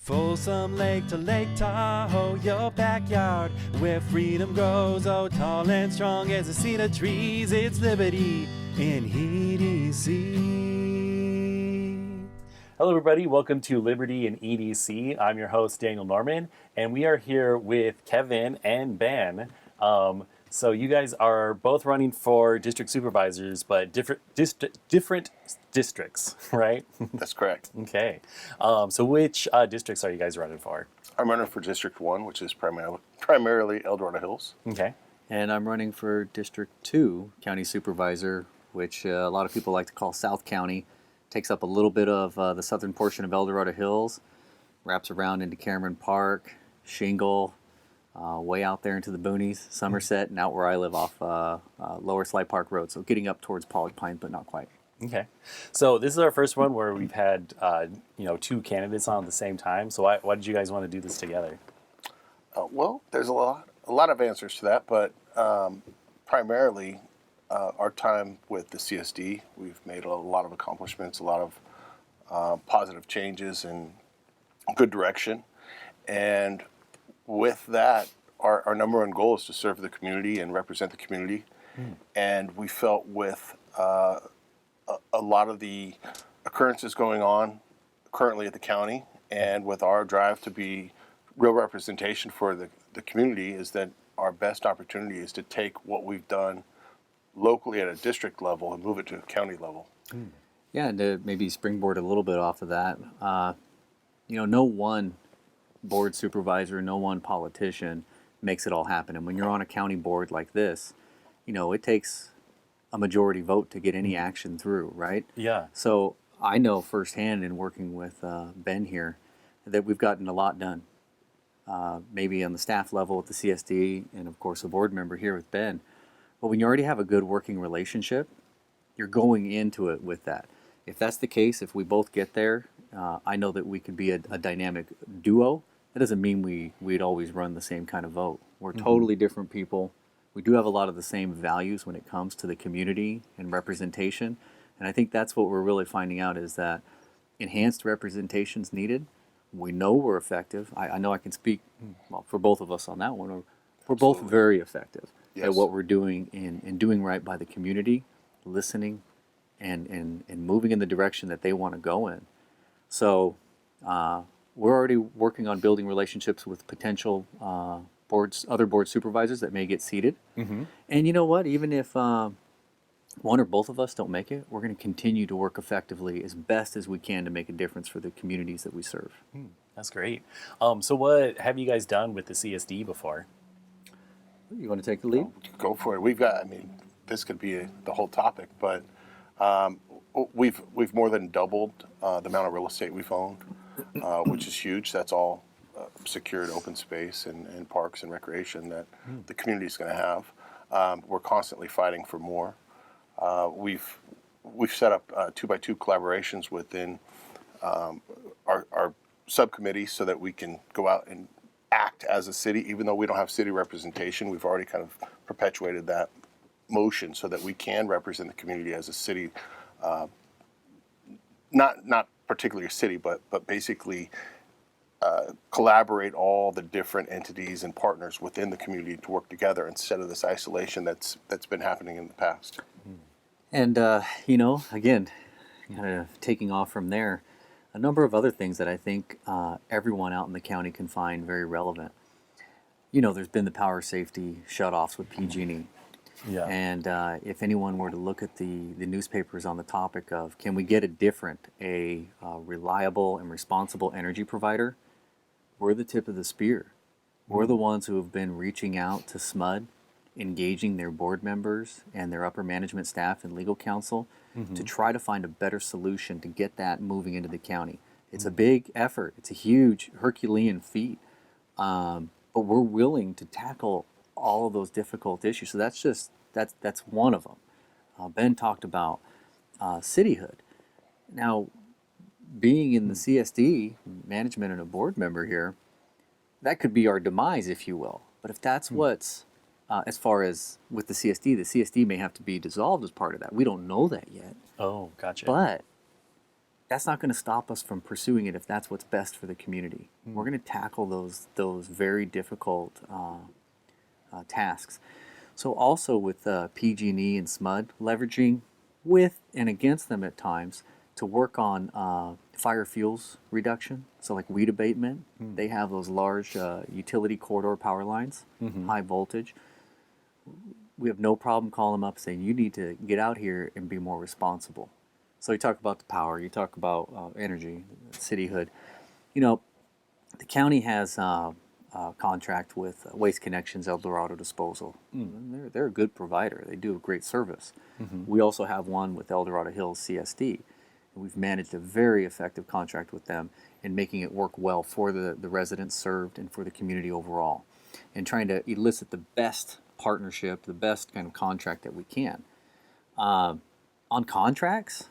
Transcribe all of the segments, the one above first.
Folsom Lake to Lake Tahoe, your backyard, where freedom grows. Oh, tall and strong as a cedar trees, it's liberty in EDC. Hello, everybody. Welcome to Liberty in EDC. I'm your host, Daniel Norman, and we are here with Kevin and Ben. So you guys are both running for district supervisors, but different districts, right? That's correct. Okay. So which districts are you guys running for? I'm running for District 1, which is primarily Dorado Hills. Okay. And I'm running for District 2, County Supervisor, which a lot of people like to call South County. Takes up a little bit of the southern portion of Dorado Hills, wraps around into Cameron Park, Shingle, way out there into the boonies, Somerset, and out where I live off Lower Sly Park Road. So getting up towards Pollock Pines, but not quite. Okay. So this is our first one where we've had, two candidates on at the same time. So why did you guys want to do this together? Well, there's a lot of answers to that, but primarily our time with the CSD, we've made a lot of accomplishments, a lot of positive changes and good direction. And with that, our number one goal is to serve the community and represent the community. And we felt with a lot of the occurrences going on currently at the county, and with our drive to be real representation for the community, is that our best opportunity is to take what we've done locally at a district level and move it to a county level. Yeah, and to maybe springboard a little bit off of that, no one board supervisor, no one politician makes it all happen. And when you're on a county board like this, it takes a majority vote to get any action through, right? Yeah. So I know firsthand in working with Ben here that we've gotten a lot done. Maybe on the staff level with the CSD, and of course a board member here with Ben. But when you already have a good working relationship, you're going into it with that. If that's the case, if we both get there, I know that we could be a dynamic duo. That doesn't mean we'd always run the same kind of vote. We're totally different people. We do have a lot of the same values when it comes to the community and representation. And I think that's what we're really finding out, is that enhanced representation is needed. We know we're effective. I know I can speak for both of us on that one. We're both very effective at what we're doing in doing right by the community, listening, and moving in the direction that they want to go in. So we're already working on building relationships with potential other board supervisors that may get seated. And you know what? Even if one or both of us don't make it, we're going to continue to work effectively as best as we can to make a difference for the communities that we serve. That's great. So what have you guys done with the CSD before? You want to take the lead? Go for it. This could be the whole topic, but we've more than doubled the amount of real estate we've owned, which is huge. That's all secured open space and parks and recreation that the community is going to have. We're constantly fighting for more. We've set up 2x2 collaborations within our subcommittee so that we can go out and act as a city. Even though we don't have city representation, we've already kind of perpetuated that motion so that we can represent the community as a city, not particularly a city, but basically collaborate all the different entities and partners within the community to work together instead of this isolation that's been happening in the past. And, again, kind of taking off from there, a number of other things that I think everyone out in the county can find very relevant. There's been the power safety shutoffs with PG&E. Yeah. And if anyone were to look at the newspapers on the topic of, can we get a reliable and responsible energy provider, we're the tip of the spear. We're the ones who have been reaching out to SMUD, engaging their board members and their upper management staff and legal counsel to try to find a better solution to get that moving into the county. It's a big effort. It's a huge Herculean feat. But we're willing to tackle all of those difficult issues. So that's one of them. Ben talked about cityhood. Now, being in the CSD, management and a board member here, that could be our demise, if you will. But if that's what's, as far as with the CSD may have to be dissolved as part of that. We don't know that yet. Oh, gotcha. But that's not going to stop us from pursuing it if that's what's best for the community. We're going to tackle those very difficult tasks. So also with PG&E and SMUD, leveraging with and against them at times to work on fire fuels reduction, so like weed abatement. They have those large utility corridor power lines, high voltage. We have no problem calling them up saying, you need to get out here and be more responsible. So you talk about the power, you talk about energy, cityhood. You know, the county has a contract with Waste Connections El Dorado Disposal. They're a good provider. They do a great service. We also have one with El Dorado Hills CSD. We've managed a very effective contract with them in making it work well for the residents served and for the community overall, and trying to elicit the best partnership, the best kind of contract that we can. On contracts,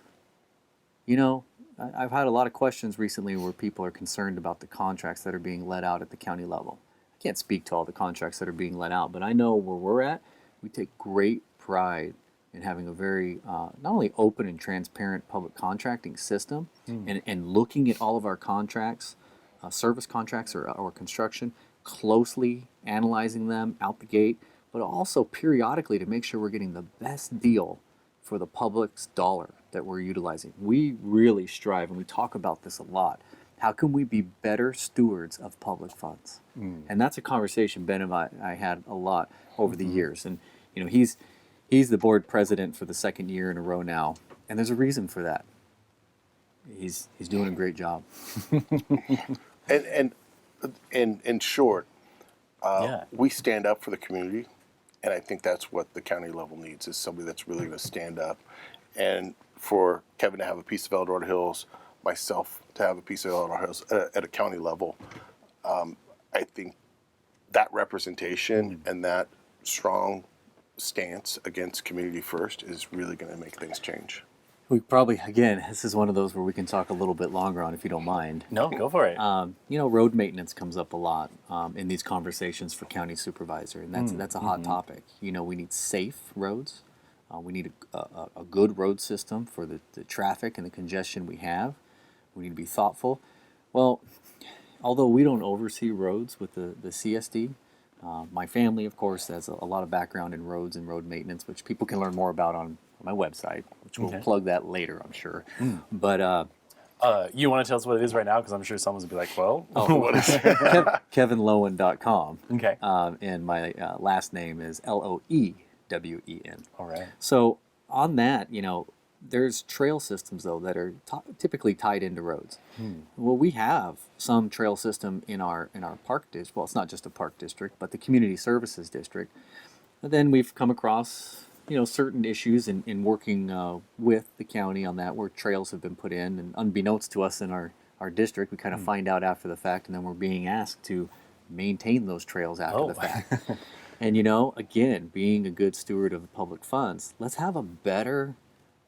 you know, I've had a lot of questions recently where people are concerned about the contracts that are being let out at the county level. I can't speak to all the contracts that are being let out, but I know where we're at, we take great pride in having a very not only open and transparent public contracting system, and looking at all of our contracts, service contracts or construction, closely analyzing them out the gate, but also periodically to make sure we're getting the best deal for the public's dollar that we're utilizing. We really strive, and we talk about this a lot. How can we be better stewards of public funds? And that's a conversation Ben and I had a lot over the years. And you know, he's the board president for the second year in a row now, and there's a reason for that. He's doing a great job. And in short, we stand up for the community, and I think that's what the county level needs, is somebody that's really going to stand up. And for Kevin to have a piece of El Dorado Hills, myself to have a piece of El Dorado Hills at a county level, I think that representation and that strong stance against community first is really going to make things change. We probably, again, this is one of those where we can talk a little bit longer on if you don't mind. No, go for it. You know, road maintenance comes up a lot in these conversations for county supervisor, and that's a hot topic. You know, we need safe roads. We need a good road system for the traffic and the congestion we have. We need to be thoughtful. Well, although we don't oversee roads with the CSD, my family, of course, has a lot of background in roads and road maintenance, which people can learn more about on my website, which we'll plug that later, I'm sure. But you want to tell us what it is right now? Because I'm sure someone's going to be like, well, what is it? KevinLoewen.com. Okay. And my last name is Loewen. All right. So on that, you know, there's trail systems, though, that are typically tied into roads. Well, we have some trail system in our park district. Well, it's not just a park district, but the community services district. And then we've come across, you know, certain issues in working with the county on that, where trails have been put in, and unbeknownst to us in our district, we kind of find out after the fact, and then we're being asked to maintain those trails after the fact. And, you know, again, being a good steward of public funds, let's have a better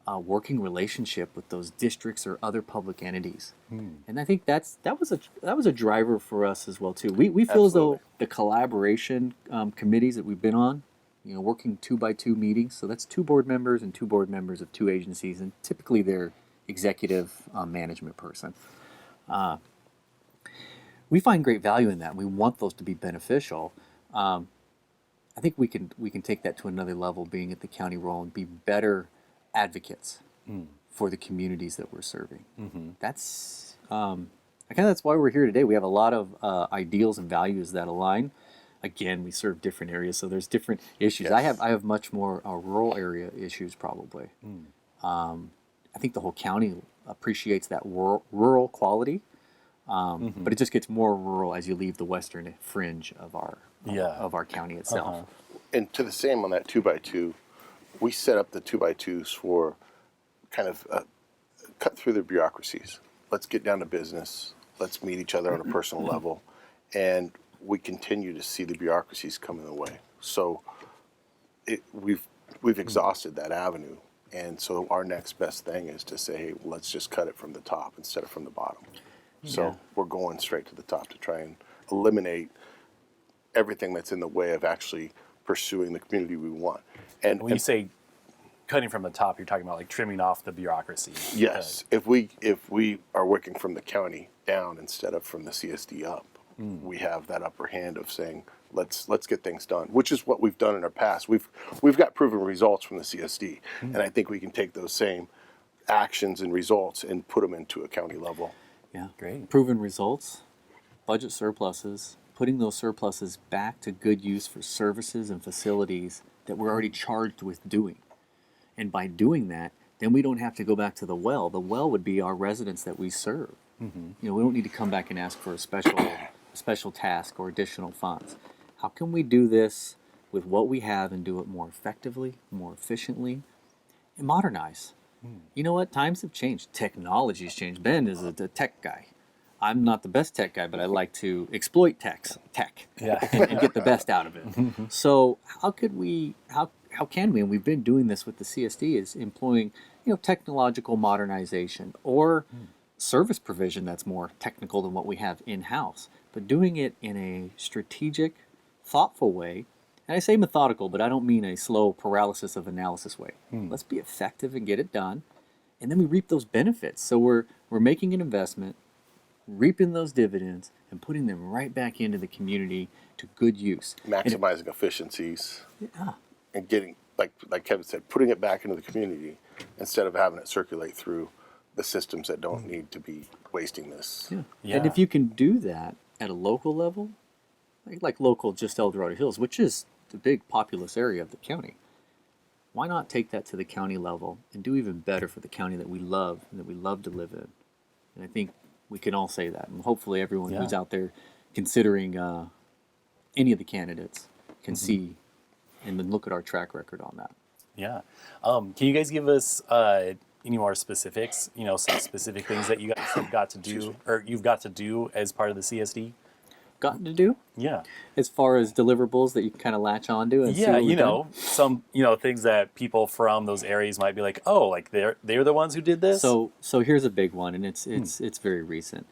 working relationship with those districts or other public entities. And I think that was a driver for us as well too. We feel as though the collaboration committees that we've been on, you know, working 2x2 meetings, so that's 2 board members and 2 board members of 2 agencies, and typically their executive management person. We find great value in that. We want those to be beneficial. I think we can take that to another level, being at the county role, and be better advocates for the communities that we're serving. That's that's why we're here today. We have a lot of ideals and values that align. Again, we serve different areas, so there's different issues. Yes. I have much more rural area issues probably. I think the whole county appreciates that rural quality, but it just gets more rural as you leave the western fringe of our county itself. And to the same on that 2x2, we set up the 2x2s for kind of cut through the bureaucracies. Let's get down to business. Let's meet each other on a personal level. And we continue to see the bureaucracies come in the way. So we've exhausted that avenue. And so our next best thing is to say, hey, let's just cut it from the top instead of from the bottom. So we're going straight to the top to try and eliminate everything that's in the way of actually pursuing the community we want. And When you say cutting from the top, you're talking about like trimming off the bureaucracy. Yes, if we are working from the county down instead of from the CSD up, we have that upper hand of saying let's get things done, which is what we've done in our past. We've got proven results from the CSD, and I think we can take those same actions and results and put them into a county level. Yeah, Great. Proven results, budget surpluses, putting those surpluses back to good use for services and facilities that we're already charged with doing. And by doing that, then we don't have to go back to the well. The well would be our residents that we serve. You know, we don't need to come back and ask for a special task or additional funds. How can we do this with what we have and do it more effectively, more efficiently, and modernize? You know what? Times have changed. Technology's changed. Ben is a tech guy. I'm not the best tech guy, but I like to exploit tech Yeah. and get the best out of it. So how can we, and we've been doing this with the CSD, is employing, you know, technological modernization or service provision that's more technical than what we have in-house, but doing it in a strategic, thoughtful way. And I say methodical, but I don't mean a slow paralysis of analysis way. Let's be effective and get it done, and then we reap those benefits. So we're making an investment, reaping those dividends, and putting them right back into the community to good use. Maximizing efficiencies Yeah. and getting, like Kevin said, putting it back into the community instead of having it circulate through the systems that don't need to be wasting this. Yeah. Yeah. And if you can do that at a local level, like local just El Dorado Hills, which is the big populous area of the county, why not take that to the county level and do even better for the county that we love and that we love to live in? And I think we can all say that. And hopefully everyone who's out there considering any of the candidates can see and then look at our track record on that. Yeah. Can you guys give us any more specifics? You know, some specific things that you guys have got to do, or you've got to do as part of the CSD? Gotten to do Yeah. as far as deliverables that you can kind of latch onto and see Yeah, what we've you know, some things that people from those areas might be like, oh, like they're the ones who did this. done. So here's a big one, and it's very recent.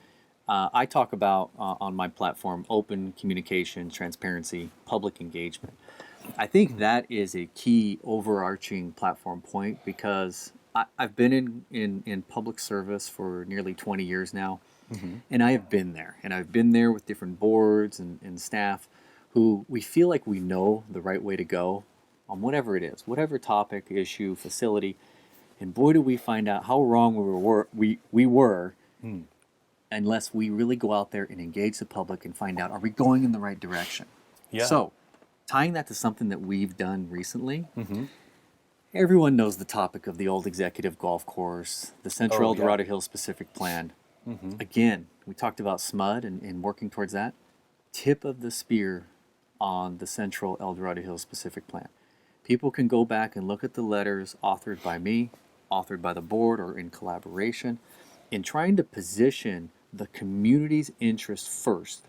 I talk about on my platform open communication, transparency, public engagement. I think that is a key overarching platform point because I've been in public service for nearly 20 years now. And I have been there. And I've been there with different boards and staff who we feel like we know the right way to go on whatever it is, whatever topic, issue, facility. And boy, do we find out how wrong we were unless we really go out there and engage the public and find out, are we going in the right direction? Yeah. So tying that to something that we've done recently, everyone knows the topic of the old executive golf course, the Central El Dorado Hills specific plan. Again, we talked about SMUD and working towards that. Tip of the spear on the Central El Dorado Hills specific plan. People can go back and look at the letters authored by me, authored by the board, or in collaboration, in trying to position the community's interest first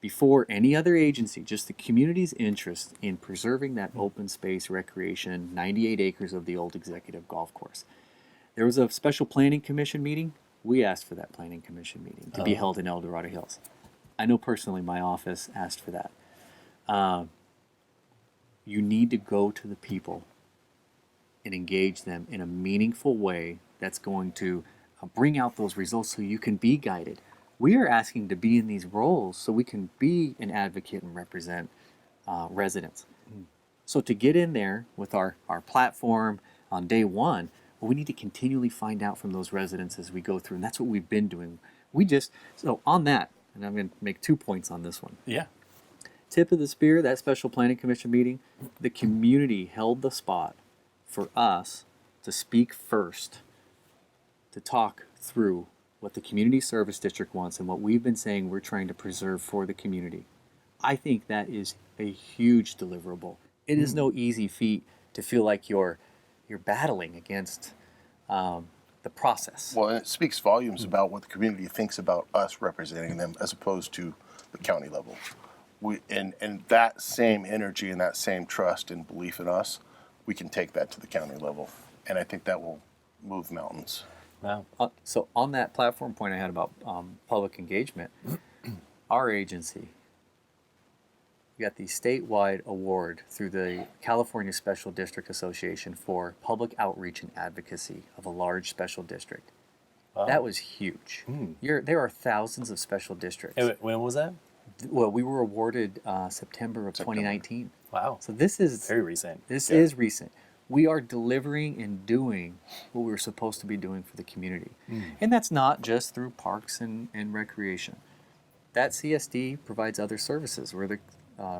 before any other agency, just the community's interest in preserving that open space recreation, 98 acres of the old executive golf course. There was a special planning commission meeting. We asked for that planning commission meeting to be held in El Dorado Hills. I know personally my office asked for that. You need to go to the people and engage them in a meaningful way that's going to bring out those results so you can be guided. We are asking to be in these roles so we can be an advocate and represent residents. So to get in there with our platform on day one, we need to continually find out from those residents as we go through, and that's what we've been doing. So on that, and I'm going to make 2 points on this one. Yeah. Tip of the spear, that special planning commission meeting, the community held the spot for us to speak first, to talk through what the community service district wants and what we've been saying we're trying to preserve for the community. I think that is a huge deliverable. It is no easy feat to feel like you're battling against the process. Well, and it speaks volumes about what the community thinks about us representing them as opposed to the county level. And that same energy and that same trust and belief in us, we can take that to the county level. And I think that will move mountains. Wow. So on that platform point I had about public engagement, our agency We got the statewide award through the California Special District Association for public outreach and advocacy of a large special district. Wow. That was huge. There are thousands of special districts. And when was that? Well, we were awarded September of 2019. Wow. So this is Very recent. This is recent. We are delivering and doing what we were supposed to be doing for the community. And that's not just through parks and recreation. That CSD provides other services. We're the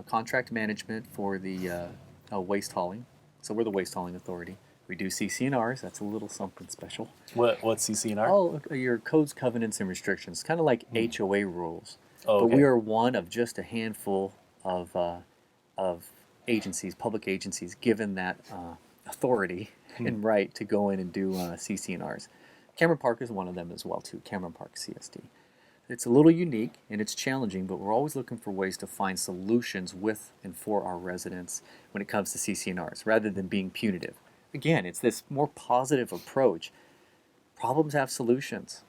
contract management for the waste hauling. So we're the waste hauling authority. We do CC&Rs. That's a little something special. What's CC&R? Oh, your codes, covenants, and restrictions, kind of like HOA rules. Oh, But okay. we are one of just a handful of agencies, public agencies, given that authority and right to go in and do CC&Rs. Cameron Park is one of them as well, too. Cameron Park CSD. It's a little unique and it's challenging, but we're always looking for ways to find solutions with and for our residents when it comes to CC&Rs, rather than being punitive. Again, it's this more positive approach. Problems have solutions.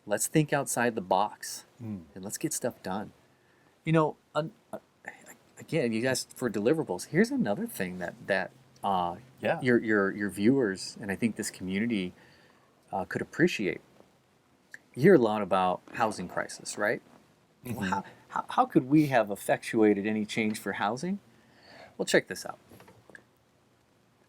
Let's think outside the box and let's get stuff done. You know, again, you guys, for deliverables, here's another thing that your viewers and I think this community could appreciate. You hear a lot about housing crisis, right? Well, how could we have effectuated any change for housing? Well, check this out.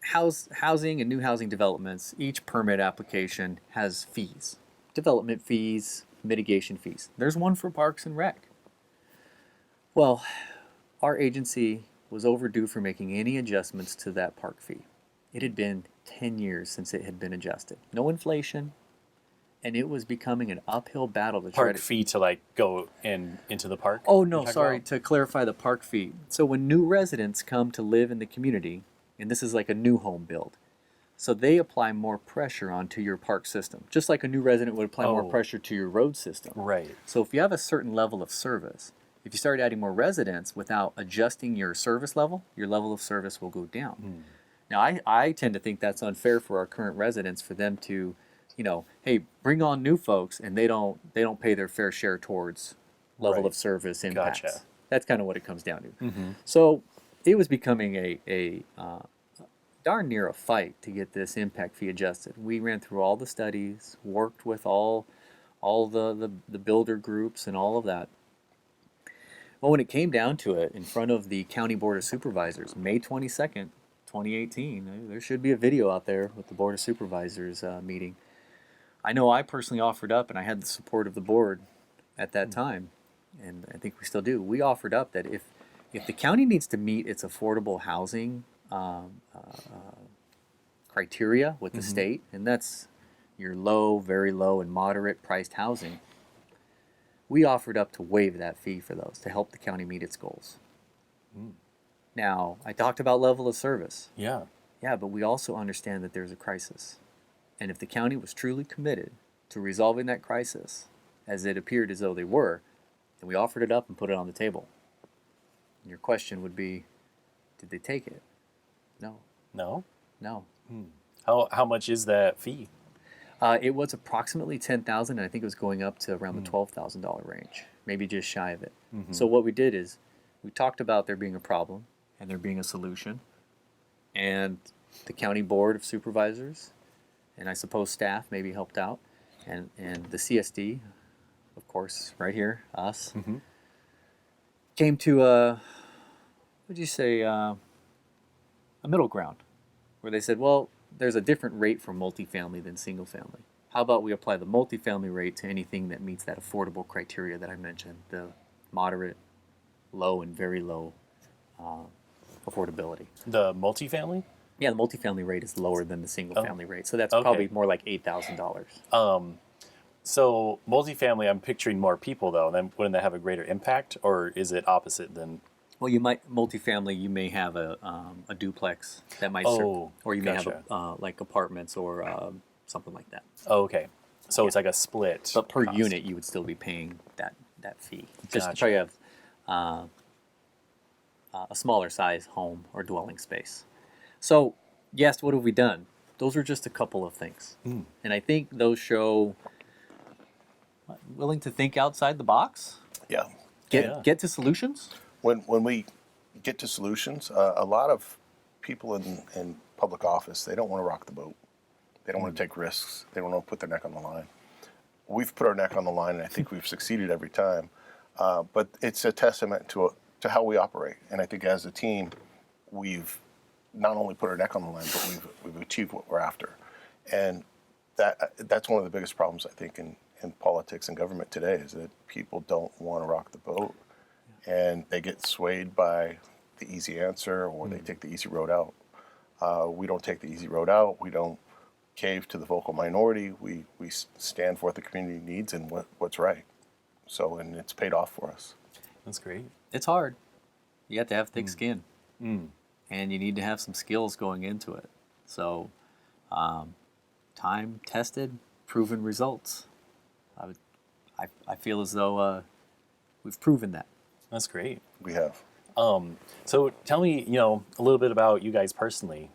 Housing and new housing developments, each permit application has fees. Development fees, mitigation fees. There's one for Parks and Rec. Well, our agency was overdue for making any adjustments to that park fee. It had been 10 years since it had been adjusted. No inflation, and it was becoming an uphill battle to try Park to... fee to like go into the park? Oh, no, You're talking sorry, about? to clarify the park fee. So when new residents come to live in the community, and this is like a new home build, so they apply more pressure onto your park system, just like a new resident would apply more Oh. pressure to your road system. Right. So if you have a certain level of service, if you start adding more residents without adjusting your service level, your level of service will go down. Now, I tend to think that's unfair for our current residents, for them to, you know, hey, bring on new folks and they don't pay their fair share towards level Right. of service impacts. Gotcha. That's kind of what it comes down to. So it was becoming a darn near a fight to get this impact fee adjusted. We ran through all the studies, worked with all the builder groups and all of that. Well, when it came down to it, in front of the County Board of Supervisors, May 22nd, 2018, there should be a video out there with the Board of Supervisors meeting. I know I personally offered up, and I had the support of the board at that time, and I think we still do. We offered up that if the county needs to meet its affordable housing criteria with the state, and that's your low, very low, and moderate priced housing, we offered up to waive that fee for those to help the county meet its goals. Now, I talked about level of service. Yeah. Yeah, but we also understand that there's a crisis. And if the county was truly committed to resolving that crisis, as it appeared as though they were, then we offered it up and put it on the table. And your question would be, did they take it? No. No? No. How much is that fee? It was approximately $10,000, and I think it was going up to around the $12,000 range, maybe just shy of it. So what we did is we talked about there being a problem and there being a solution, and the County Board of Supervisors, and I suppose staff maybe helped out, and the CSD, of course, right here, us, came to a middle ground, where they said, well, there's a different rate for multifamily than single family. How about we apply the multifamily rate to anything that meets that affordable criteria that I mentioned, the moderate, low, and very low affordability. The multifamily? Yeah, the multifamily rate is lower than the single family rate, so that's Okay. probably more like $8,000. So multifamily, I'm picturing more people though. Then wouldn't that have a greater impact, or is it opposite then? Well, multifamily, you may have a duplex that might Oh, or you may gotcha. have like apartments or something like that. Oh, okay. So it's like a split. But per cost. unit, you would still be paying that fee. Just Gotcha. try to have a smaller size home or dwelling space. So, yes, what have we done? Those are just a couple of things. And I think those show willing to think outside the box, Yeah. get to solutions. When we get to solutions. A lot of people in public office, they don't want to rock the boat. They don't want to take risks. They don't want to put their neck on the line. We've put our neck on the line, and I think we've succeeded every time. But it's a testament to how we operate. And I think as a team, we've not only put our neck on the line, but we've achieved what we're after. And that's one of the biggest problems, I think, in politics and government today, is that people don't want to rock the boat, and they get swayed by the easy answer, or they take the easy road out. We don't take the easy road out. We don't cave to the vocal minority. We stand for what the community needs and what's right. So, and it's paid off for us. That's great. It's hard. You have to have thick skin, and you need to have some skills going into it. So, time tested, proven results. I feel as though we've proven that. That's great. We have. So tell me, a little bit about you guys personally.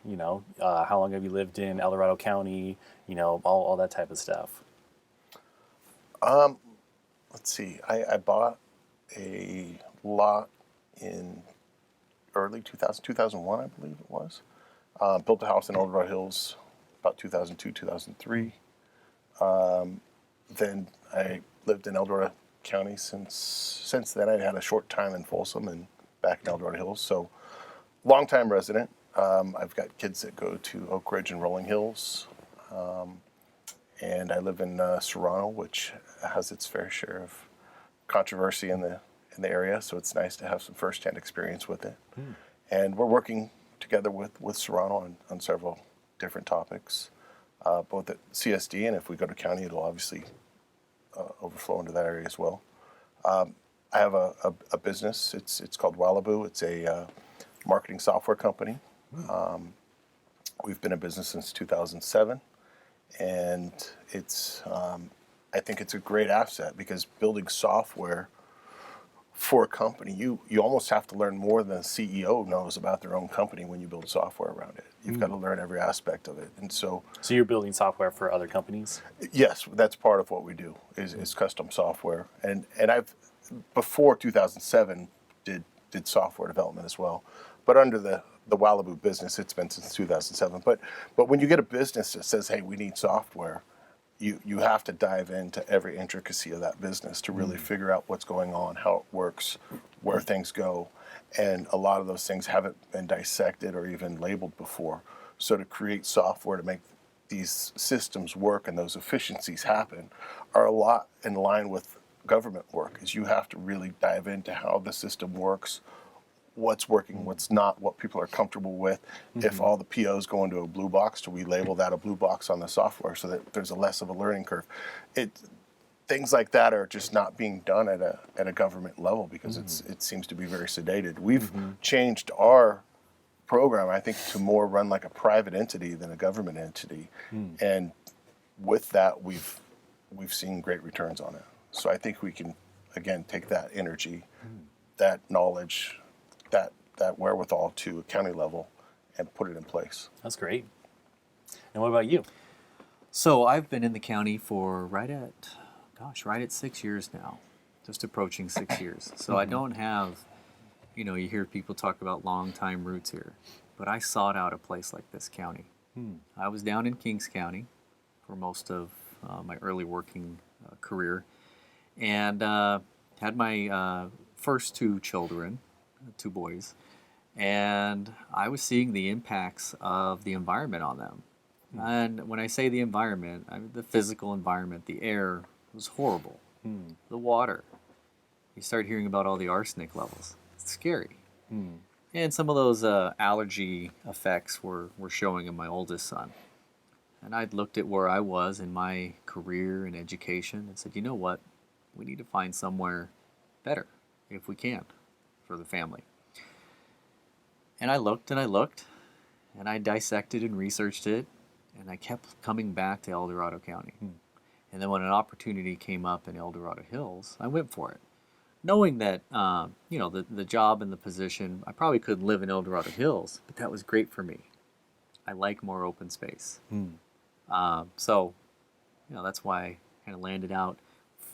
How long have you lived in El Dorado County? All that type of stuff. Let's see. I bought a lot in early 2001, I believe it was. Built a house in Dorado Hills about 2002, 2003. Then I lived in El Dorado County since then. I had a short time in Paulsen and back in Dorado Hills. So, long-time resident. I've got kids that go to Oak Ridge and Rolling Hills. And I live in Serrano, which has its fair share of controversy in the area. So it's nice to have some first-hand experience with it. And we're working together with Serrano on several different topics, both at CSD, and if we go to county, it'll obviously overflow into that area as well. I have a business. It's called Wallabu. It's a marketing software company. We've been in business since 2007, and it's I think it's a great asset, because building software for a company, you almost have to learn more than a CEO knows about their own company when you build software around it. You've got to learn every aspect of it. And so you're building software for other companies? Yes, that's part of what we do is custom software. And I've, before 2007, did software development as well. But under the Wallabu business, it's been since 2007. But when you get a business that says, hey, we need software, you have to dive into every intricacy of that business to really figure out what's going on, how it works, where things go. And a lot of those things haven't been dissected or even labeled before. So to create software to make these systems work and those efficiencies happen are a lot in line with government work, is you have to really dive into how the system works, what's working, what's not, what people are comfortable with. If all the POs go into a blue box, do we label that a blue box on the software so that there's a less of a learning curve? Things like that are just not being done at a government level, because it seems to be very sedated. We've changed our program, I think, to more run like a private entity than a government entity, and with that, we've seen great returns on it. So I think we can, again, take that energy, that knowledge, that wherewithal to a county level and put it in place. That's great. And what about you? So I've been in the county for right at 6 years now, just approaching 6 years. So I don't have, you hear people talk about long time roots here, but I sought out a place like this county. I was down in Kings County for most of my early working career, and had my first two children, 2 boys, and I was seeing the impacts of the environment on them. And when I say the environment, I mean the physical environment. The air was horrible. The water. You start hearing about all the arsenic levels. It's scary. And some of those allergy effects were showing in my oldest son. And I'd looked at where I was in my career and education and said, you know what? We need to find somewhere better, if we can, for the family. And I looked, and I dissected and researched it, and I kept coming back to El Dorado County. And then when an opportunity came up in El Dorado Hills, I went for it, knowing that the job and the position, I probably couldn't live in El Dorado Hills, but that was great for me. I like more open space. So that's why I kind of landed out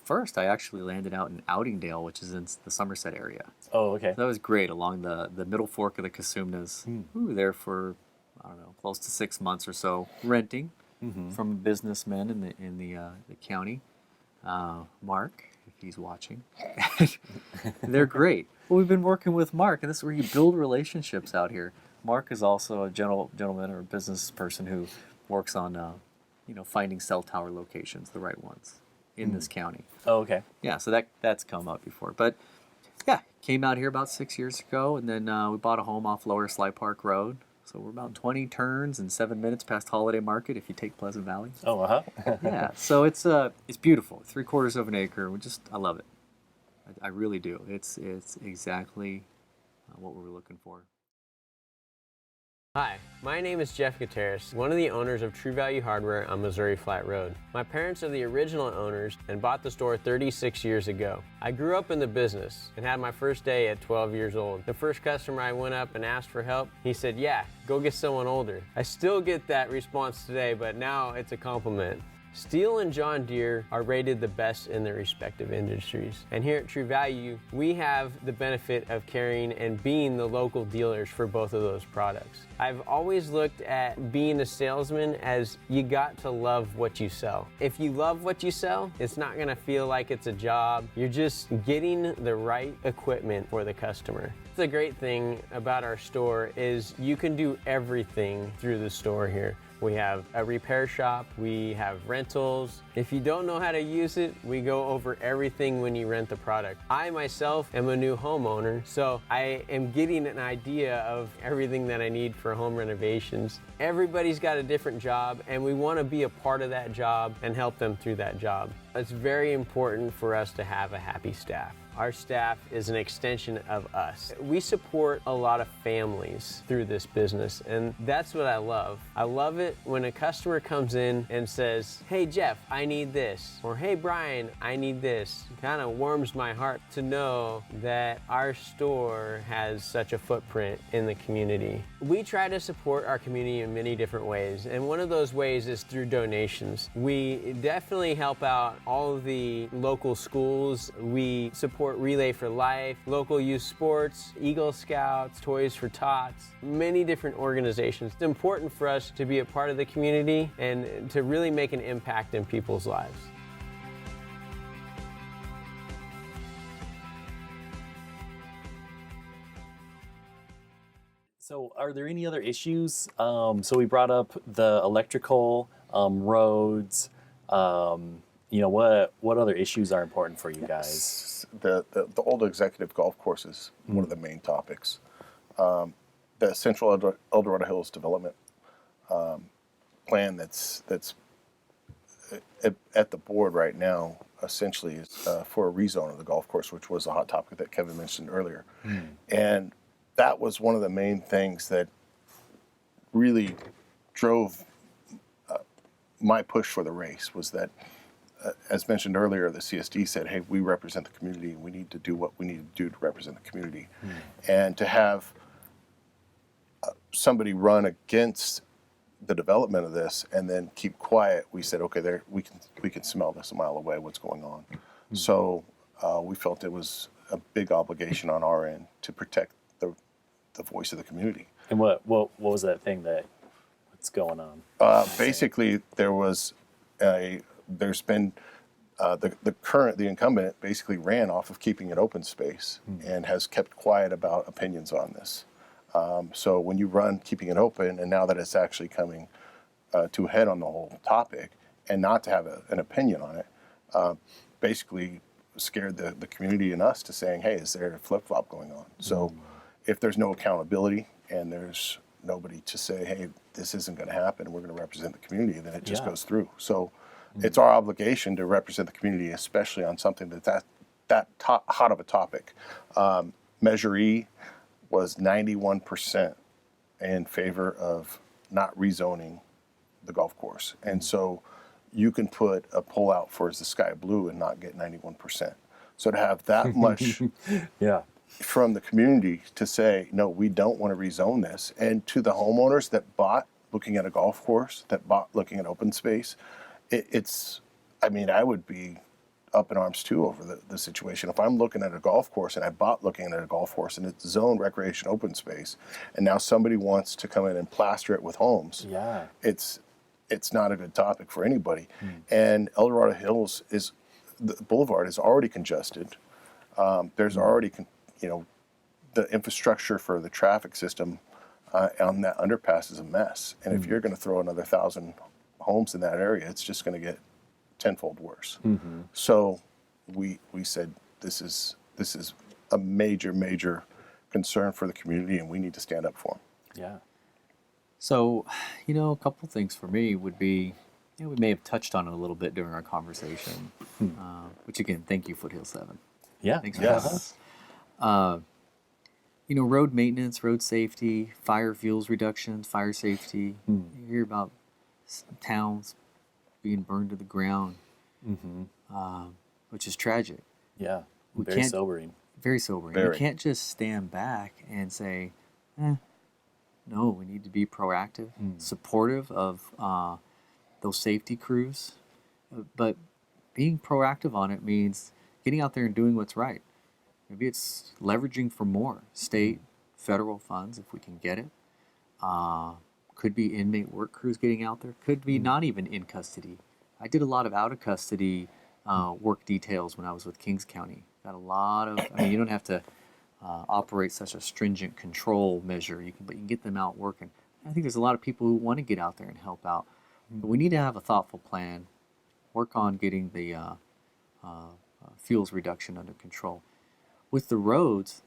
first, I actually landed out in Outingdale, which is in the Somerset area. Oh, okay. So that was great along the middle fork of the Cosumnes. We were there for, I don't know, close to 6 months or so, renting from businessmen in the county. Mark, if he's watching. They're great. Well, we've been working with Mark, and this is where you build relationships out here. Mark is also a gentleman or a business person who works on, finding cell tower locations, the right ones in this county. Oh, okay. Yeah, so that's come up before. But yeah, came out here about 6 years ago, and then we bought a home off Lower Sly Park Road. So we're about 20 turns and 7 minutes past Holiday Market if you take Pleasant Valley. Oh, uh-huh. Yeah, so it's beautiful. 3/4 of an acre. I love it. I really do. It's exactly what we were looking for. Hi, my name is Jeff Gutierrez, one of the owners of True Value Hardware on Missouri Flat Road. My parents are the original owners and bought the store 36 years ago. I grew up in the business and had my first day at 12 years old. The first customer I went up and asked for help, he said, "Yeah, go get someone older." I still get that response today, but now it's a compliment. Steel and John Deere are rated the best in their respective industries. And here at True Value, we have the benefit of carrying and being the local dealers for both of those products. I've always looked at being a salesman as you got to love what you sell. If you love what you sell, it's not gonna feel like it's a job. You're just getting the right equipment for the customer. The great thing about our store is you can do everything through the store here. We have a repair shop, we have rentals. If you don't know how to use it, we go over everything when you rent the product. I myself am a new homeowner, so I am getting an idea of everything that I need for home renovations. Everybody's got a different job, and we want to be a part of that job and help them through that job. It's very important for us to have a happy staff. Our staff is an extension of us. We support a lot of families through this business, and that's what I love. I love it when a customer comes in and says, "Hey Jeff, I need this," or "Hey Brian, I need this." It kind of warms my heart to know that our store has such a footprint in the community. We try to support our community in many different ways, and one of those ways is through donations. We definitely help out all of the local schools. We support Relay for Life, local youth sports, Eagle Scouts, Toys for Tots, many different organizations. It's important for us to be a part of the community and to really make an impact in people's lives. So are there any other issues? So we brought up the electrical, roads. What other issues are important for you guys? The old executive golf course is one of the main topics. The Central Dorado Hills development plan that's at the board right now essentially is for a rezone of the golf course, which was a hot topic that Kevin mentioned earlier. And that was one of the main things that really drove my push for the race, was that as mentioned earlier, the CSD said, "Hey, we represent the community. We need to do what we need to do to represent the community." And to have somebody run against the development of this and then keep quiet, we said, "Okay, we can smell this a mile away. What's going on?" So we felt it was a big obligation on our end to protect the voice of the community. And what was that thing what's going on? Basically, there's been the incumbent basically ran off of keeping it open space and has kept quiet about opinions on this. So when you run keeping it open, and now that it's actually coming to a head on the whole topic, and not to have an opinion on it, basically scared the community and us to saying, "Hey, is there a flip-flop going on?" So if there's no accountability and there's nobody to say, "Hey, this isn't going to happen, we're going to represent the community," then it just goes through. So it's our obligation to represent the community, especially on something that hot of a topic. Measure E was 91% in favor of not rezoning the golf course. And so you can put a poll out for Is the Sky Blue and not get 91%. So to have that much from the community to say, "No, we don't want to rezone this," and to the homeowners that bought looking at a golf course, that bought looking at open space, I would be up in arms too over the situation. If I'm looking at a golf course and I bought looking at a golf course and it's zone recreation open space, and now somebody wants to come in and plaster it with homes, Yeah. it's not a good topic for anybody. And El Dorado Hills the boulevard is already congested. There's already, the infrastructure for the traffic system on that underpass is a mess. And if you're going to throw another 1,000 homes in that area, it's just going to get tenfold worse. So we said this is a major concern for the community, and we need to stand up for them. Yeah. So, a couple things for me would be, we may have touched on it a little bit during our conversation, which again, thank you, Foothill 7. Yeah. Thanks for Yes. having us. Road maintenance, road safety, fire fuels reductions, fire safety. You hear about towns being burned to the ground, which is tragic. Yeah. We Very can't- sobering. Very sobering. Very. You can't just stand back and say, no, we need to be proactive, supportive of those safety crews. But being proactive on it means getting out there and doing what's right. Maybe it's leveraging for more state, federal funds if we can get it. Could be inmate work crews getting out there. Could be not even in custody. I did a lot of out of custody work details when I was with Kings County. Got a lot of, you don't have to operate such a stringent control measure. But you can get them out working. I think there's a lot of people who want to get out there and help out. But we need to have a thoughtful plan, work on getting the fuels reduction under control. With the roads,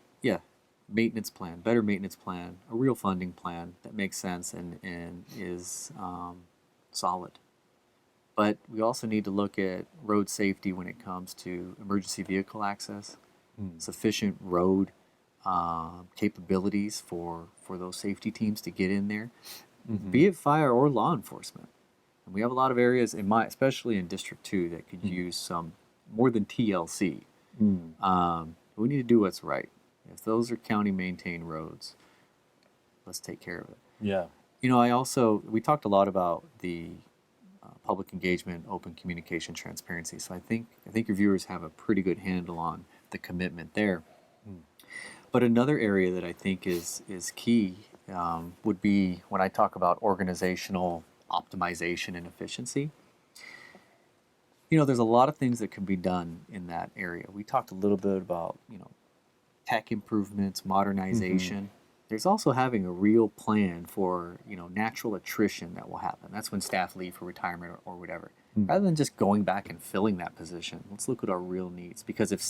maintenance plan, better maintenance plan, a real funding plan that makes sense and is solid. But we also need to look at road safety when it comes to emergency vehicle access, sufficient road capabilities for those safety teams to get in there, be it fire or law enforcement. And we have a lot of areas especially in District 2 that could use some more than TLC. We need to do what's right. If those are county maintained roads, let's take care of it. Yeah. We talked a lot about the public engagement, open communication, transparency. So I think your viewers have a pretty good handle on the commitment there. But another area that I think is key would be when I talk about organizational optimization and efficiency. There's a lot of things that can be done in that area. We talked a little bit about, tech improvements, modernization. There's also having a real plan for, natural attrition that will happen. That's when staff leave for retirement or whatever. Rather than just going back and filling that position, let's look at our real needs. Because if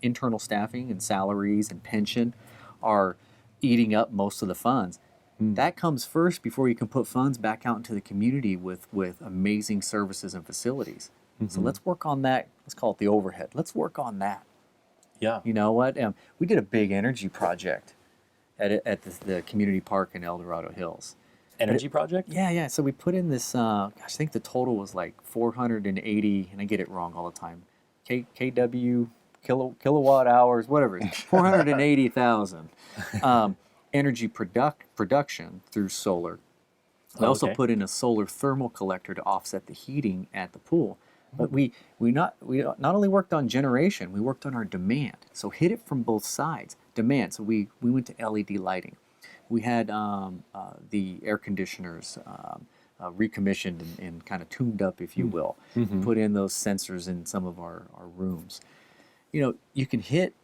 internal staffing and salaries and pension are eating up most of the funds, that comes first before you can put funds back out into the community with amazing services and facilities. So let's work on that. Let's call it the overhead. Let's work on that. Yeah. You know what? We did a big energy project at the community park in El Dorado Hills. Energy project? Yeah. So we put in this, I think the total was like 480, and I get it wrong all the time, kW, kilowatt hours, whatever it is, 480,000 energy production through solar. We also okay. put in a solar thermal collector to offset the heating at the pool. But we not only worked on generation, we worked on our demand. So hit it from both sides. Demand. So we went to LED lighting. We had the air conditioners recommissioned and kind of tuned up, if you will. Put in those sensors in some of our rooms. You can hit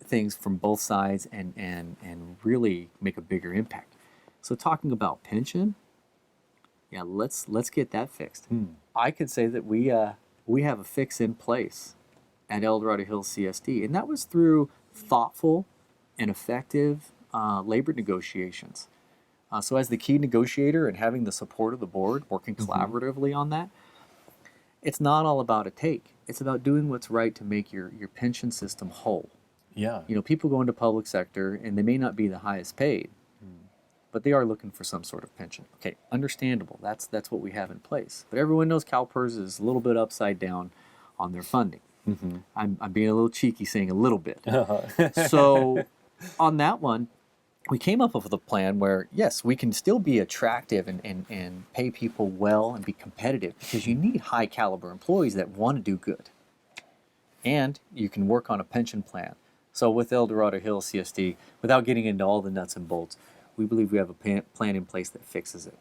things from both sides and really make a bigger impact. So talking about pension, let's get that fixed. I could say that we have a fix in place at El Dorado Hills CSD, and that was through thoughtful and effective labor negotiations. So as the key negotiator and having the support of the board, working collaboratively on that, it's not all about a take. It's about doing what's right to make your pension system whole. Yeah. People go into public sector and they may not be the highest paid, but they are looking for some sort of pension. Okay, understandable. That's what we have in place. But everyone knows CalPERS is a little bit upside down on their funding. I'm being a little cheeky saying a little bit. So on that one, we came up with a plan where, yes, we can still be attractive and pay people well and be competitive because you need high caliber employees that want to do good. And you can work on a pension plan. So with Dorado Hills CSD, without getting into all the nuts and bolts, we believe we have a plan in place that fixes it.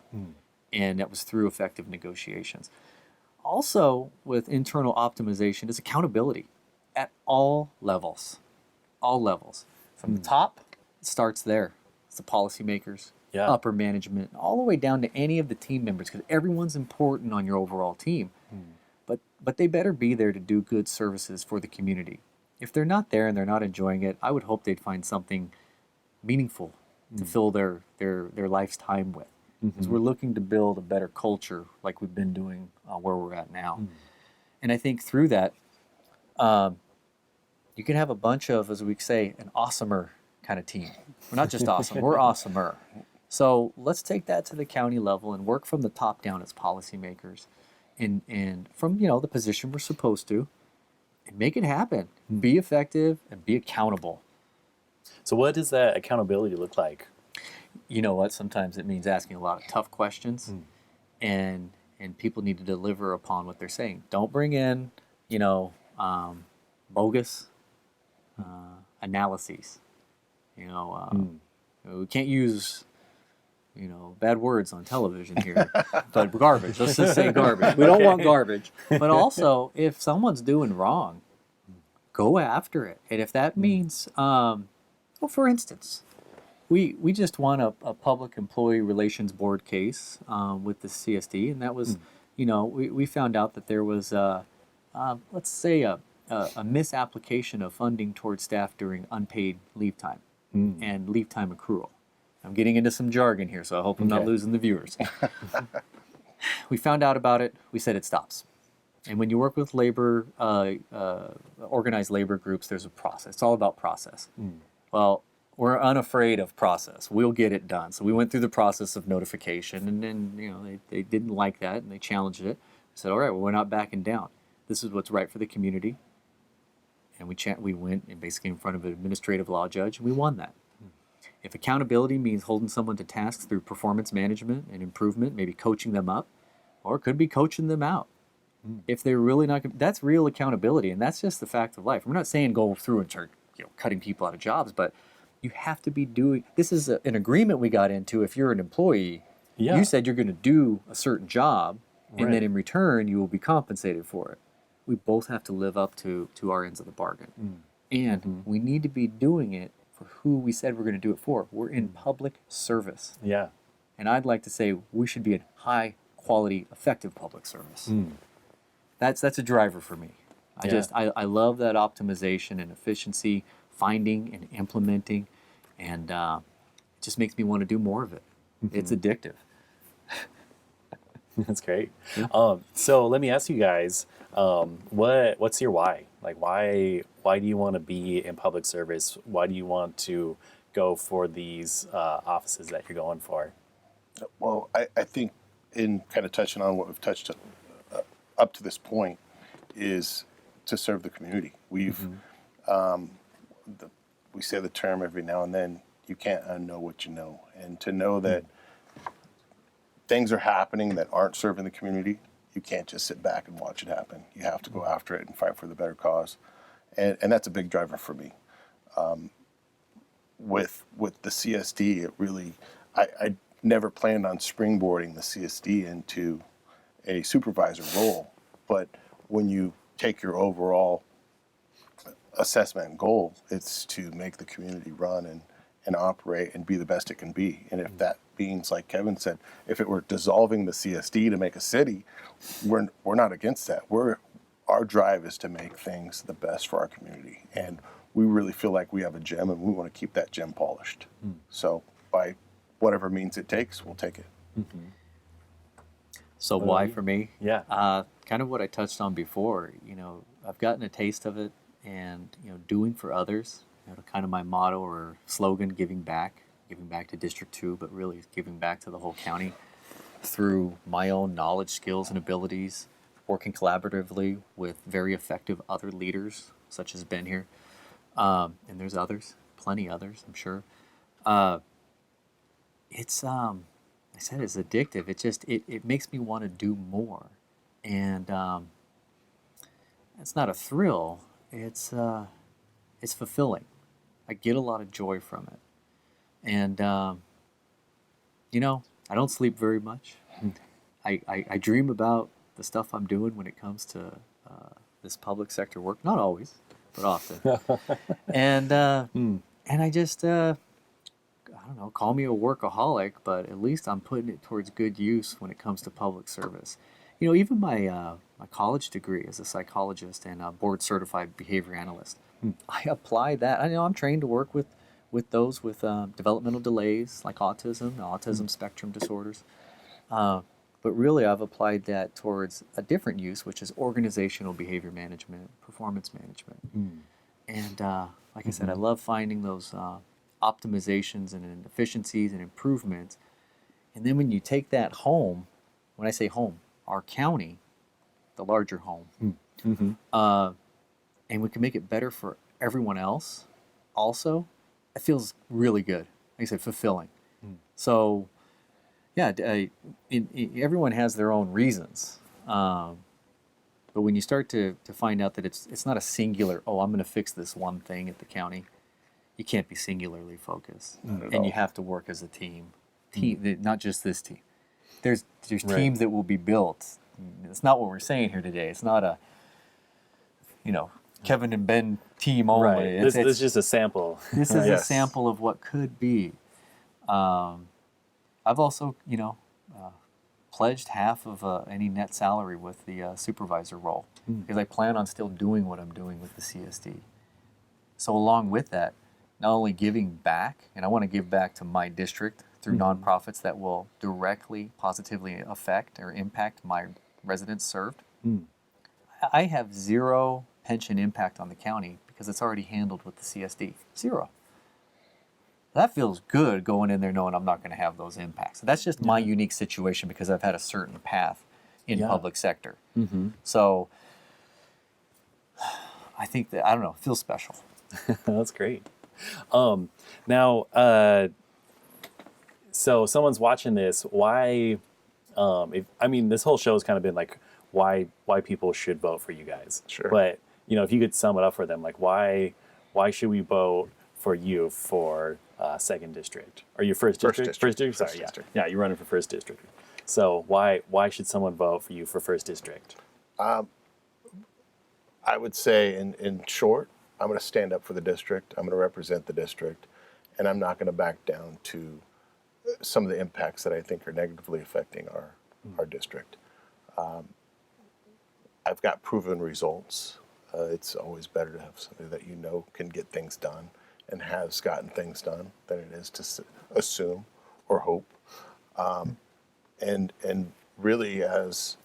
And that was through effective negotiations. Also, with internal optimization is accountability at all levels. All levels. From the top, it starts there. It's the policymakers, upper management, all the way down to any of the team members, because everyone's important on your overall team. But they better be there to do good services for the community. If they're not there and they're not enjoying it, I would hope they'd find something meaningful to fill their life's time with. Because we're looking to build a better culture like we've been doing where we're at now. And I think through that, you can have a bunch of, as we say, an awesomer kind of team. We're not just awesome, we're awesomer. So let's take that to the county level and work from the top down as policymakers and from, the position we're supposed to, and make it happen. Be effective and be accountable. So what does that accountability look like? You know what? Sometimes it means asking a lot of tough questions, and people need to deliver upon what they're saying. Don't bring in, bogus analyses. We can't use, bad words on television here, but garbage. Let's just say garbage. We don't want garbage. But also, if someone's doing wrong, go after it. And if that means, for instance, we just won a public employee relations board case with the CSD, and that was, we found out that there was, let's say, a misapplication of funding towards staff during unpaid leave time and leave time accrual. I'm getting into some jargon here, so I hope I'm not losing the viewers. We found out about it. We said it stops. And when you work with labor, organized labor groups, there's a process. It's all about process. Well, we're unafraid of process. We'll get it done. So we went through the process of notification, and then they didn't like that, and they challenged it. We said, all right, well, we're not backing down. This is what's right for the community. And we went and basically in front of an administrative law judge, and we won that. If accountability means holding someone to tasks through performance management and improvement, maybe coaching them up, or it could be coaching them out. If they're really not, that's real accountability, and that's just the fact of life. We're not saying go through and start cutting people out of jobs, but you have to be doing, this is an agreement we got into. If you're an employee, you said you're going to do a certain job, and then in return, you will be compensated for it. We both have to live up to our ends of the bargain. And we need to be doing it for who we said we're going to do it for. We're in public service. Yeah. And I'd like to say we should be in high quality, effective public service. That's a driver for me. I love that optimization and efficiency, finding and implementing, and it just makes me want to do more of it. It's addictive. That's great. So let me ask you guys, what's your why? Like, why do you want to be in public service? Why do you want to go for these offices that you're going for? Well, I think in kind of touching on what we've touched up to this point is to serve the community. We say the term every now and then, you can't unknow what you know. And to know that things are happening that aren't serving the community, you can't just sit back and watch it happen. You have to go after it and fight for the better cause. And that's a big driver for me. With the CSD, it really, I never planned on springboarding the CSD into a supervisor role. But when you take your overall assessment and goal, it's to make the community run and operate and be the best it can be. And if that means, like Kevin said, if it were dissolving the CSD to make a city, we're not against that. Our drive is to make things the best for our community. And we really feel like we have a gem, and we want to keep that gem polished. So by whatever means it takes, we'll take it. So why for me? Yeah. Kind of what I touched on before. I've gotten a taste of it, and doing for others. Kind of my motto or slogan: giving back to District 2, but really giving back to the whole county through my own knowledge, skills, and abilities. Working collaboratively with very effective other leaders, such as Ben here, and there's others, plenty others, I'm sure. It's I said it's addictive. It makes me want to do more, and it's not a thrill. it's fulfilling. I get a lot of joy from it, and you know, I don't sleep very much. I dream about the stuff I'm doing when it comes to this public sector work. Not always, but often. And I just I don't know, call me a workaholic, but at least I'm putting it towards good use when it comes to public service. You know, even my my college degree as a psychologist and a board certified behavior analyst, I apply that. I know I'm trained to work with those with developmental delays like autism spectrum disorders. But really, I've applied that towards a different use, which is organizational behavior management, performance management. And like I said, I love finding those optimizations and efficiencies and improvements. And then when you take that home, when I say home, our county, the larger home, and we can make it better for everyone else also, it feels really good. Like I said, fulfilling. So, yeah, everyone has their own reasons. But when you start to find out that it's not a singular, oh, I'm going to fix this one thing at the county, you can't be singularly focused. And you have to work as a team. Not just this team. There's teams that will be built. It's not what we're saying here today. It's not a, Kevin and Ben team only. Right. This is just a sample. This is a sample of what could be. I've also, pledged half of any net salary with the supervisor role because I plan on still doing what I'm doing with the CSD. So along with that, not only giving back, and I want to give back to my district through nonprofits that will directly, positively affect or impact my residents served. I have zero pension impact on the county because it's already handled with the CSD. Zero. That feels good going in there knowing I'm not going to have those impacts. That's just my unique situation because I've had a certain path in public sector. So I think that, I don't know, it feels special. That's great. Now, so someone's watching this. Why? This whole show has kind of been like why people should vote for you guys. Sure. But if you could sum it up for them, like why should we vote for you for second district or your first district? First district. Sorry, yeah, you're running for first district. So why should someone vote for you for first district? I would say, in short, I'm going to stand up for the district. I'm going to represent the district, and I'm not going to back down to some of the impacts that I think are negatively affecting our district. I've got proven results. It's always better to have somebody that can get things done and has gotten things done than it is to assume or hope. And really, as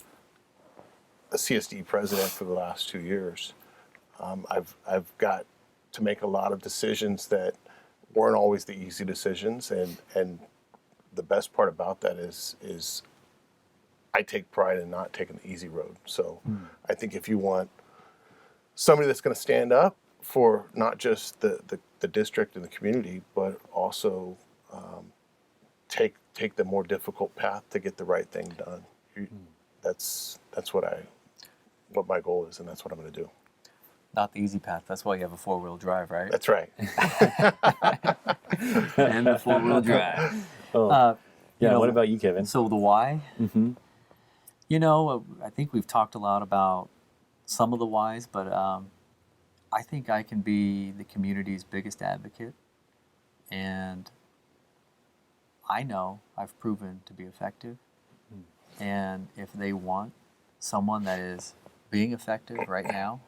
a CSD president for the last 2 years, I've got to make a lot of decisions that weren't always the easy decisions, and the best part about that is I take pride in not taking the easy road. So I think if you want somebody that's going to stand up for not just the district and the community, but also take the more difficult path to get the right thing done, that's what my goal is, and that's what I'm going to do. Not the easy path. That's why you have a 4-wheel drive, right? That's right. And the 4-wheel drive. What about you, Kevin? So the why? I think we've talked a lot about some of the whys, but I think I can be the community's biggest advocate. And I know I've proven to be effective. And if they want someone that is being effective right now,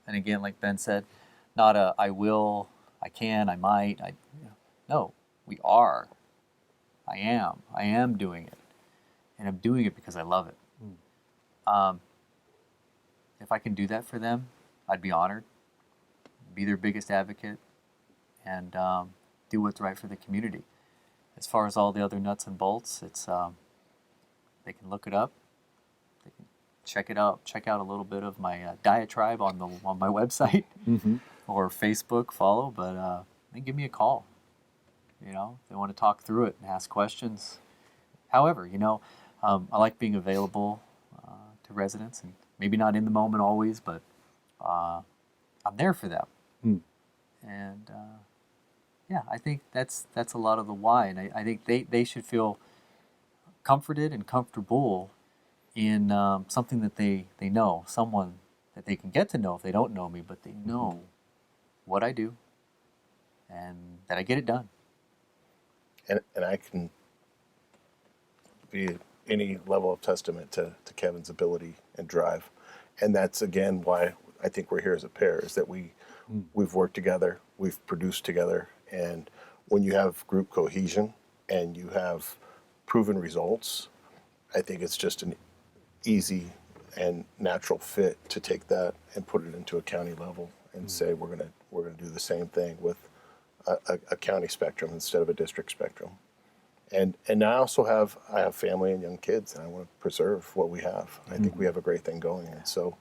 and again, like Ben said, not a I will, I can, I might. No, we are. I am doing it. And I'm doing it because I love it. If I can do that for them, I'd be honored. Be their biggest advocate and do what's right for the community. As far as all the other nuts and bolts, it's they can look it up. They can check it out. Check out a little bit of my diatribe on my website or Facebook. Follow, but then give me a call. If they want to talk through it and ask questions. However, I like being available to residents, and maybe not in the moment always, but I'm there for them. Hmm. And yeah, I think that's a lot of the why. And I think they should feel comforted and comfortable in something that they know, someone that they can get to know if they don't know me, but they know what I do and that I get it done. And I can be any level of testament to Kevin's ability and drive. And that's, again, why I think we're here as a pair, is that we've worked together, we've produced together, and when you have group cohesion and you have proven results, I think it's just an easy and natural fit to take that and put it into a county level and say we're gonna do the same thing with a county spectrum instead of a district spectrum. And I also have family and young kids, and I want to preserve what we have. I think we have a great thing going, and so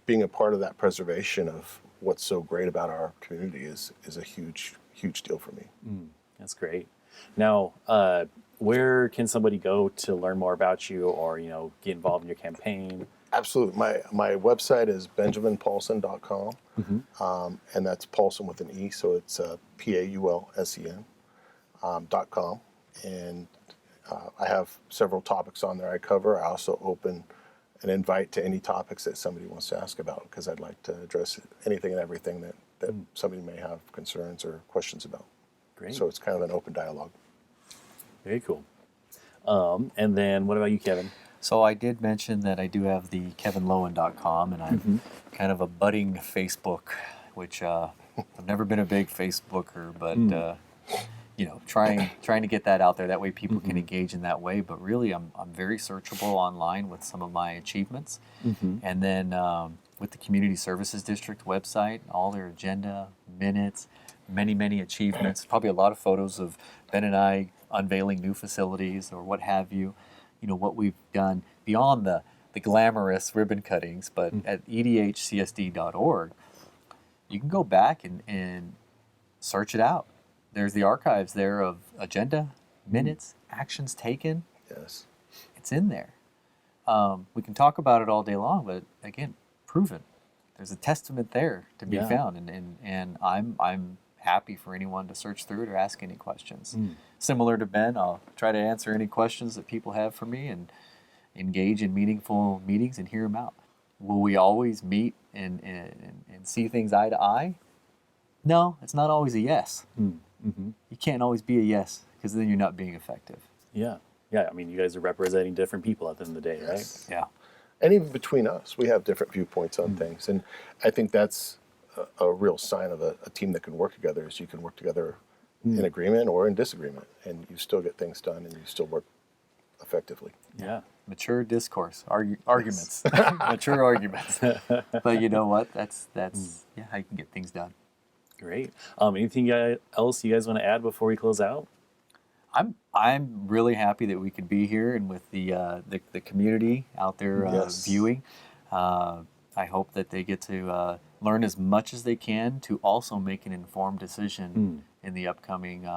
being a part of that preservation of what's so great about our community is a huge deal for me. That's great. Now, where can somebody go to learn more about you, or get involved in your campaign? Absolutely. My website is benjaminpaulsen.com, and that's Paulsen with an E, so it's PAULSEN.com. And I have several topics on there I cover. I also open an invite to any topics that somebody wants to ask about, because I'd like to address anything and everything that somebody may have concerns or questions about. Great. So it's kind of an open dialogue. Very cool. And then what about you, Kevin? So I did mention that I do have the kevinloewen.com, and I'm kind of a budding Facebook, which I've never been a big Facebooker, but trying to get that out there. That way people can engage in that way. But really, I'm very searchable online with some of my achievements. And then with the Community Services District website, all their agenda, minutes, many achievements, probably a lot of photos of Ben and I unveiling new facilities or what have you, what we've done beyond the glamorous ribbon cuttings. But at edhcsd.org, you can go back and search it out. There's the archives there of agenda, minutes, actions taken. Yes. It's in there. We can talk about it all day long, but again, proven. There's a testament there to be found, and I'm happy for anyone to search through it or ask any questions. Similar to Ben, I'll try to answer any questions that people have for me and engage in meaningful meetings and hear them out. Will we always meet and see things eye to eye? No, it's not always a yes. You can't always be a yes, because then you're not being effective. Yeah. I mean, you guys are representing different people at the end of the day, right? Yeah. And even between us, we have different viewpoints on things. And I think that's a real sign of a team that can work together, is you can work together in agreement or in disagreement, and you still get things done and you still work effectively. Yeah. Mature discourse, arguments, mature arguments. But you know what? That's how you can get things done. Great. Anything else you guys want to add before we close out? I'm really happy that we could be here and with the community out there viewing. I hope that they get to learn as much as they can to also make an informed decision in the upcoming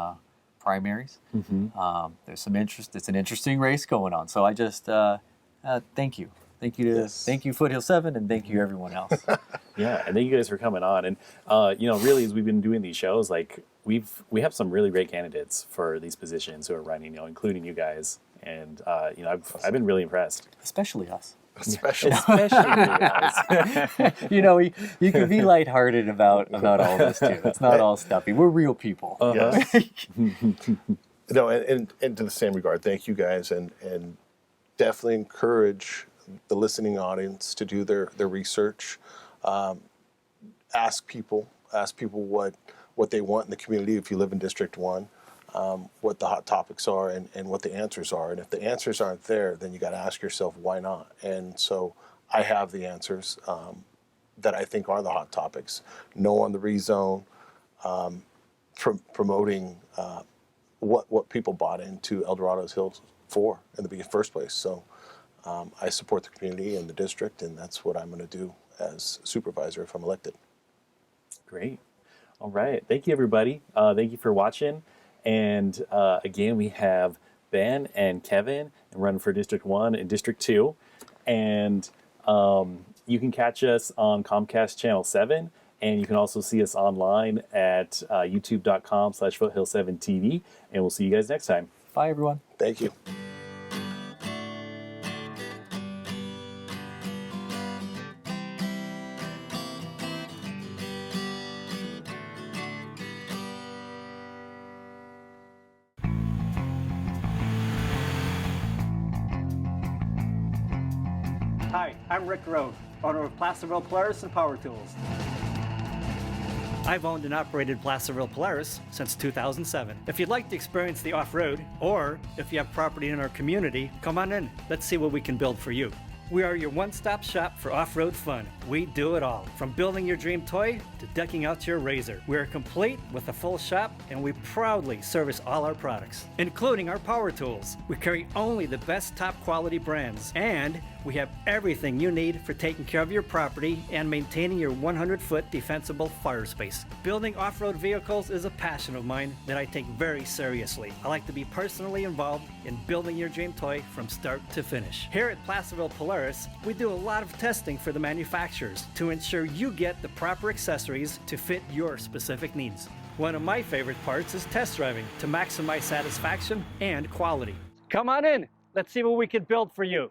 primaries. There's some interest. It's an interesting race going on. So I just thank you. Thank you Foothill 7, and thank you everyone else. Yeah, and thank you guys for coming on. And really, as we've been doing these shows, like we have some really great candidates for these positions who are running, including you guys. And I've been really impressed. Especially us. Especially you guys. You can be lighthearted about all this too. It's not all stuffy. We're real people. Yes. No, and to the same regard, thank you guys, and definitely encourage the listening audience to do their research. Ask people what they want in the community if you live in District 1, what the hot topics are and what the answers are. And if the answers aren't there, then you got to ask yourself, why not? And so I have the answers that I think are the hot topics. No on the rezone, promoting what people bought into Dorado Hills for in the first place. So I support the community and the district, and that's what I'm going to do as supervisor if I'm elected. Great. All right. Thank you, everybody. Thank you for watching. And again, we have Ben and Kevin running for District 1 and District 2. And you can catch us on Comcast Channel 7 And you can also see us online at youtube.com/foothill7tv. And we'll see you guys next time. Bye, everyone. Thank you. Hi, I'm Rick Rowe, owner of Placerville Polaris and Power Tools. I've owned and operated Placerville Polaris since 2007. If you'd like to experience the off-road, or if you have property in our community, come on in. Let's see what we can build for you. We are your one-stop shop for off-road fun. We do it all, from building your dream toy to decking out your razor. We are complete with a full shop, and we proudly service all our products, including our power tools. We carry only the best top quality brands, and we have everything you need for taking care of your property and maintaining your 100-foot defensible fire space. Building off-road vehicles is a passion of mine that I take very seriously. I like to be personally involved in building your dream toy from start to finish. Here at Placerville Polaris, we do a lot of testing for the manufacturers to ensure you get the proper accessories to fit your specific needs. One of my favorite parts is test driving to maximize satisfaction and quality. Come on in, let's see what we can build for you.